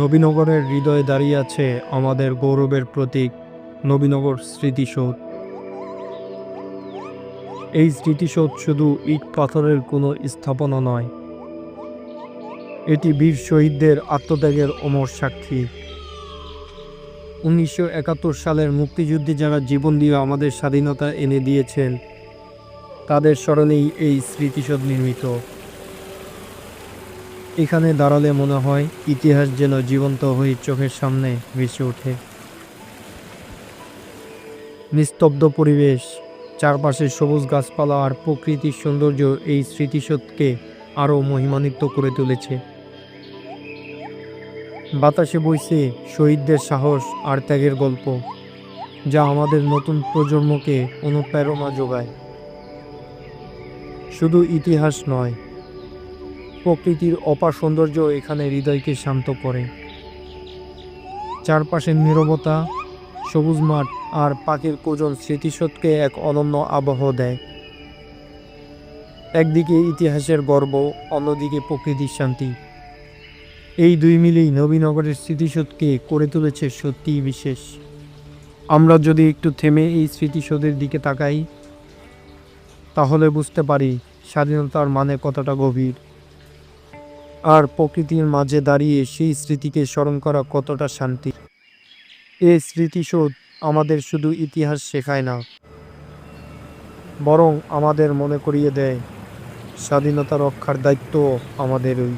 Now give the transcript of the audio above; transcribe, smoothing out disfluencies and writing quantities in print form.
নবীনগরের হৃদয়ে দাঁড়িয়ে আছে আমাদের গৌরবের প্রতীক নবীনগর স্মৃতিসৌধ। এই স্মৃতিসৌধ শুধু ইট পাথরের কোনো স্থাপনা নয়, এটি বীর শহীদদের আত্মত্যাগের অমর সাক্ষী। 1971 সালের মুক্তিযুদ্ধে যারা জীবন দিয়ে আমাদের স্বাধীনতা এনে দিয়েছেন, তাদের স্মরণেই এই স্মৃতিসৌধ নির্মিত। এখানে দাঁড়ালে মনে হয় ইতিহাস যেন জীবন্ত হয়ে চোখের সামনে ভেসে ওঠে। নিস্তব্ধ পরিবেশ, চারপাশে সবুজ গাছপালা আর প্রকৃতির সৌন্দর্য এই স্মৃতিসৌধকে আরও মহিমান্বিত করে তুলেছে। বাতাসে বইছে শহীদদের সাহস আর ত্যাগের গল্প, যা আমাদের নতুন প্রজন্মকে অনুপ্রেরণা যোগায়। শুধু ইতিহাস নয়, প্রকৃতির অপার সৌন্দর্য এখানে হৃদয়কে শান্ত করে। চারপাশের নীরবতা, সবুজ মাঠ আর পাখির কোজন স্মৃতিসৌধকে এক অনন্য আবহ দেয়। একদিকে ইতিহাসের গর্ব, অন্যদিকে প্রকৃতির শান্তি। এই দুই মিলেই নবীনগরের স্মৃতিসৌধকে করে তুলেছে সত্যিই বিশেষ। আমরা যদি একটু থেমে এই স্মৃতিসৌধের দিকে তাকাই, তাহলে বুঝতে পারি স্বাধীনতার মানে কতটা গভীর, আর প্রকৃতির মাঝে দাঁড়িয়ে সেই স্মৃতিকে স্মরণ করা কতটা শান্তি। এই স্মৃতিসৌধ আমাদের শুধু ইতিহাস শেখায় না, বরং আমাদের মনে করিয়ে দেয় স্বাধীনতা রক্ষার দায়িত্ব আমাদেরই।